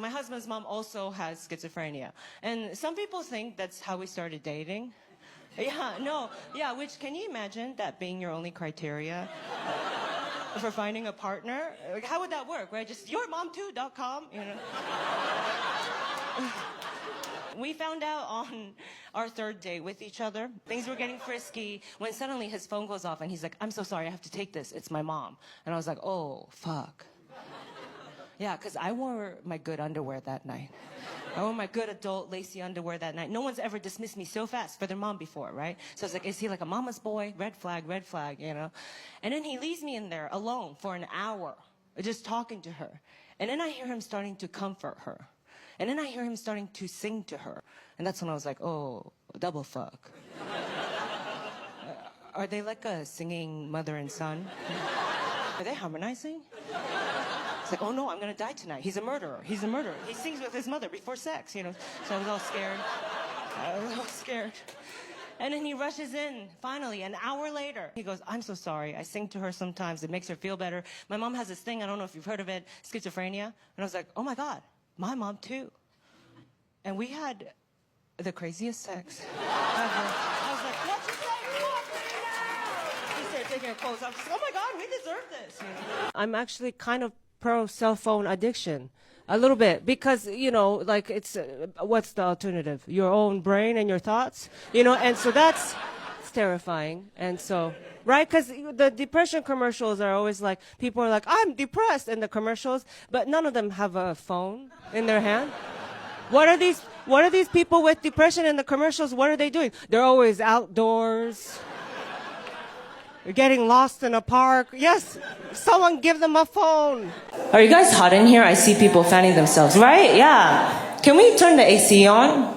my husband's mom also has schizophrenia. And some people think that's how we started dating. Yeah, no, yeah, which, can you imagine that being your only criteria for finding a partner? Like, how would that work, right? Just yourmomtoo.com, you know? We found out on our third date with each other. Things were getting frisky when suddenly his phone goes off and he's like, I'm so sorry, I have to take this. It's my mom. And I was like, oh, fuck. Yeah, because I wore my good underwear that night. I wore my good adult lacy underwear that night. No one's ever dismissed me so fast for their mom before, right? So I was like, is he like a mama's boy? Red flag, you know? And then he leaves me in there alone for an hour, just talking to her. And then I hear him starting to comfort her. And then I hear him starting to sing to her. And that's when I was like, oh, double fuck. Are they like a singing mother and son? Are they harmonizing? It's like, oh no, I'm gonna die tonight. He's a murderer. He sings with his mother before sex, you know. So I was all scared. And then he rushes in, finally, an hour later. He goes, I'm so sorry. I sing to her sometimes. It makes her feel better. My mom has this thing, I don't know if you've heard of it, schizophrenia. And I was like, oh my God. My mom too. And we had the craziest sex ever. I was like, what'd you say? He started taking her clothes off. She's like, oh my God, we deserve this. You know? I'm actually kind of pro cell phone addiction. A little bit. Because, you know, like it's, what's the alternative? Your own brain and your thoughts? You know, and so that's terrifying. And so, right? Because the depression commercials are always like, people are like, I'm depressed in the commercials, but none of them have a phone in their hand. What are these people with depression in the commercials? What are they doing? They're always outdoors. They're getting lost in a park. Yes, someone give them a phone. Are you guys hot in here? I see people fanning themselves, right? Yeah. Can we turn the AC on?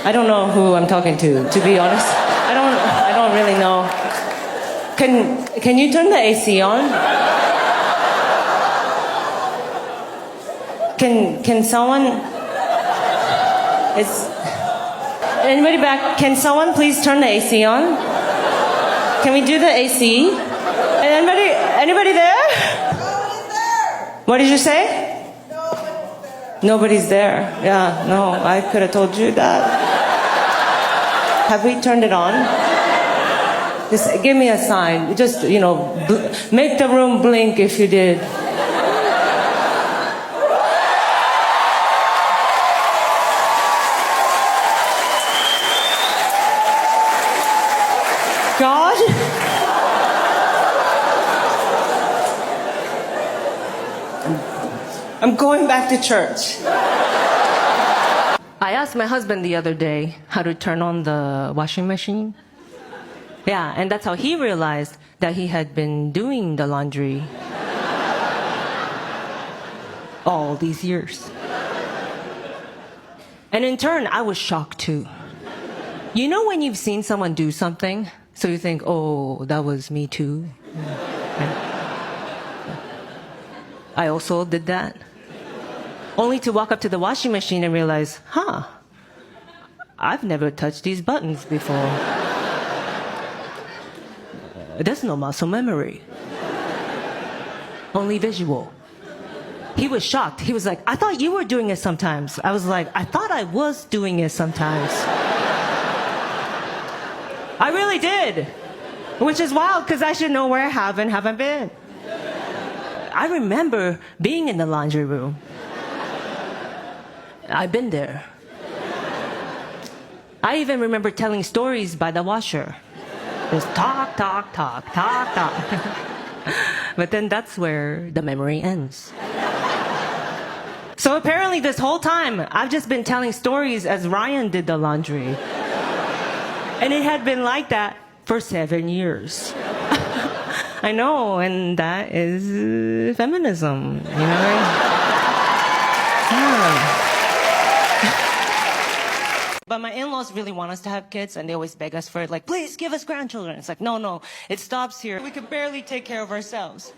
I don't know who I'm talking to be honest. I don't really know. Can you turn the AC on? Can someone? Is anybody back? Can someone please turn the AC on? Can we do the AC? Anybody there? Nobody's there. What did you say? Nobody's there. Yeah, no, I could have told you that. Have we turned it on? Just give me a sign. Just, you know, make the room blink if you did. God? I'm going back to church. I asked my husband the other day how to turn on the washing machine. Yeah, and that's how he realized that he had been doing the laundry all these years. And in turn, I was shocked too. You know when you've seen someone do something, so you think, oh, that was me too? I also did that. Only to walk up to the washing machine and realize, I've never touched these buttons before. There's no muscle memory. Only visual. He was shocked. He was like, I thought you were doing it sometimes. I was like, I thought I was doing it sometimes. I really did. Which is wild, because I should know where I haven't been. I remember being in the laundry room. I've been there. I even remember telling stories by the washer. Just talk. But then that's where the memory ends. So apparently this whole time, I've just been telling stories as Ryan did the laundry. And it had been like that for 7 years. I know, and that is feminism, you know? Yeah. But my in-laws really want us to have kids, and they always beg us for it, like, please give us grandchildren. It's like, no, it stops here. We can barely take care of ourselves.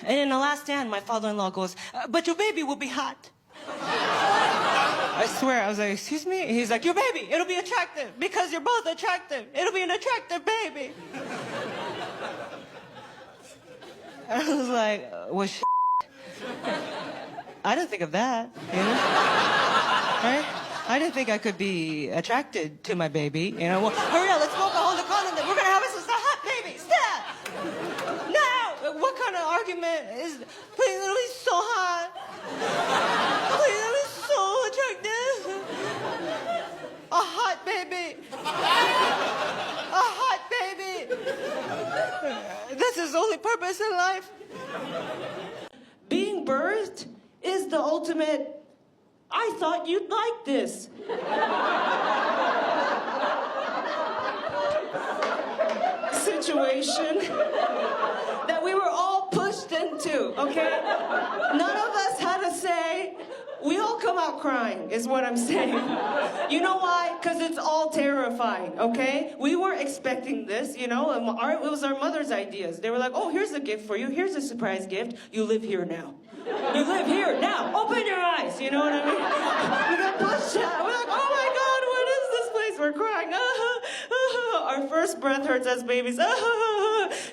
And in the last stand, my father-in-law goes, but your baby will be hot. I swear, I was like, excuse me? He's like, your baby, it'll be attractive, because you're both attractive. It'll be an attractive baby. I was like, well, I didn't think of that, you know? Right? I didn't think I could be attracted to my baby, you know? Well, hurry up, let's smoke a whole condom. We're gonna have us a hot baby. Stop! Now! What kind of argument is, please, let me so hot. Please, let me so attractive. A hot baby. A hot baby. That's his only purpose in life. Being birthed is the ultimate, I thought you'd like this. Situation that we were all pushed into, okay? None of us had a say. We all come out crying, is what I'm saying. You know why? Because it's all terrifying, okay? We weren't expecting this, you know? It was our mother's ideas. They were like, oh, here's a gift for you. Here's a surprise gift. You live here now. You live here now. Open your eyes. You know what I mean? We got pushed out. We're like, oh my God, what is this place? We're crying. Our first breath hurts as babies.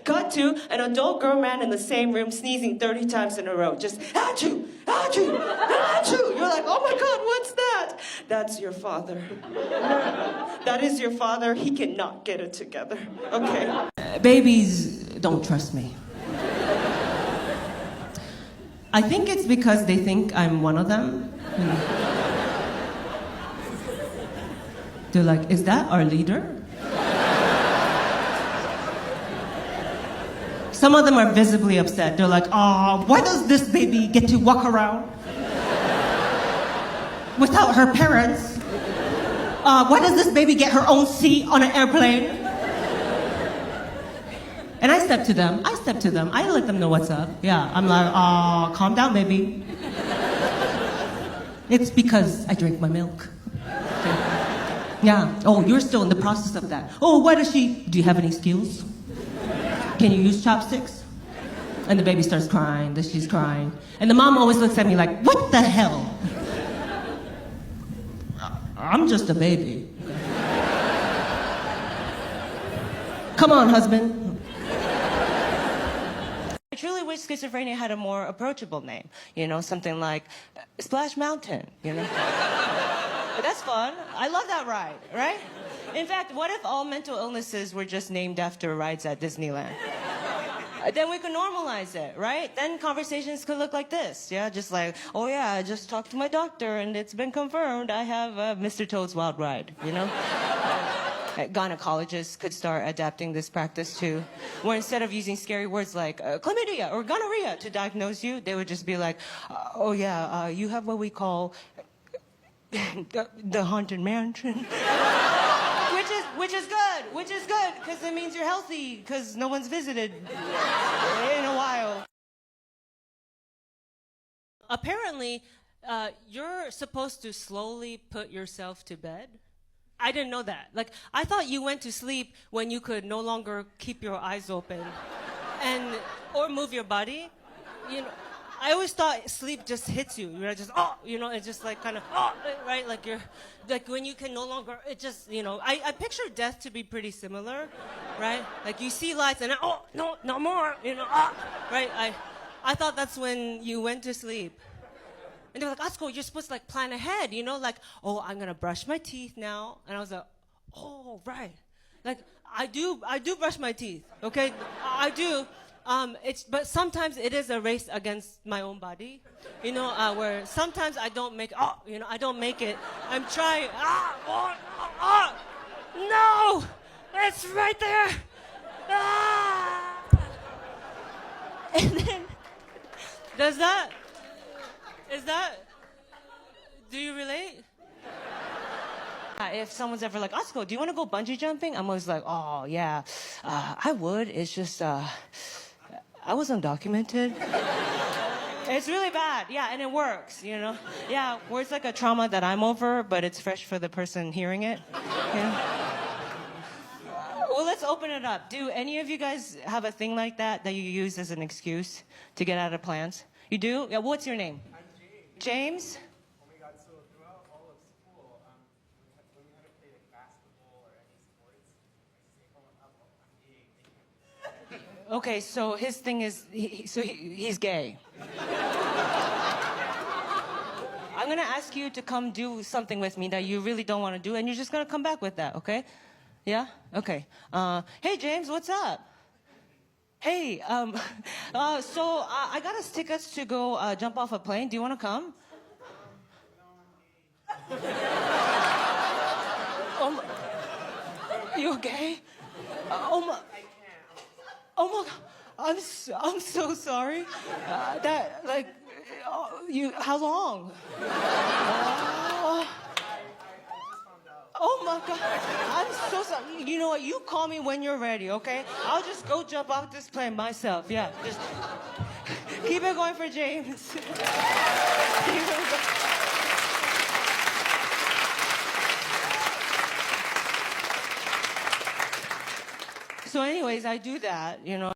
Cut to an adult grown man in the same room sneezing 30 times in a row. Just, achoo, achoo, achoo. You're like, oh my God, what's that? That's your father. That is your father. He cannot get it together. Okay. Babies don't trust me. I think it's because they think I'm one of them. They're like, is that our leader? Some of them are visibly upset. They're like, oh, why does this baby get to walk around without her parents? Why does this baby get her own seat on an airplane? And I step to them. I let them know what's up. Yeah, I'm like, oh, calm down, baby. It's because I drink my milk. Yeah. Oh, you're still in the process of that. Oh, why does she? Do you have any skills? Can you use chopsticks? And the baby starts crying. She's crying. And the mom always looks at me like, what the hell? I'm just a baby. Come on, husband. I truly wish schizophrenia had a more approachable name. You know, something like Splash Mountain, you know? That's fun. I love that ride, right? In fact, what if all mental illnesses were just named after rides at Disneyland? Then we could normalize it, right? Then conversations could look like this, yeah? Just like, oh yeah, I just talked to my doctor and it's been confirmed I have Mr. Toad's Wild Ride, you know? Gynecologists could start adapting this practice too, where instead of using scary words like chlamydia or gonorrhea to diagnose you, they would just be like, oh yeah, you have what we call the haunted mansion. Which is good, because it means you're healthy, because no one's visited in a while. Apparently, you're supposed to slowly put yourself to bed. I didn't know that. Like, I thought you went to sleep when you could no longer keep your eyes open or move your body. You know, I always thought sleep just hits you. You're just, oh, you know, it's just like kind of, oh, right? Like you're, like when you can no longer, it just, you know, I picture death to be pretty similar, right? Like you see lights and, oh, no, no more, you know, right? I thought that's when you went to sleep. And they were like, Atsuko, you're supposed to like plan ahead, you know, like, oh, I'm gonna brush my teeth now. And I was like, oh, right. Like, I do brush my teeth, okay? I do. But sometimes it is a race against my own body, you know, where sometimes I don't make, I don't make it. I'm trying, no, it's right there. And then, do you relate? If someone's ever like, Atsuko, do you want to go bungee jumping? I'm always like, oh, yeah, I would. It's just, I was undocumented. It's really bad, yeah, and it works, you know? Yeah, where it's like a trauma that I'm over, but it's fresh for the person hearing it. Yeah. Well, let's open it up. Do any of you guys have a thing like that you use as an excuse to get out of plans? You do? Yeah, what's your name? I'm James. James? Oh my God, so throughout all of school, when we had to play like basketball or any sports, I used to say, Okay, so his thing is, he's gay. I'm gonna ask you to come do something with me that you really don't want to do, and you're just gonna come back with that, okay? Yeah? Okay. Hey, James, what's up? Hey, so I got us tickets to go jump off a plane. Do you want to come? You okay? Oh my! Oh my God! I'm so sorry. That like, you. How long? Oh my God! I'm so sorry. You know what? You call me when you're ready, okay? I'll just go jump off this plane myself. Yeah, just keep it going for James. Keep it going. So anyways, I do that, you know.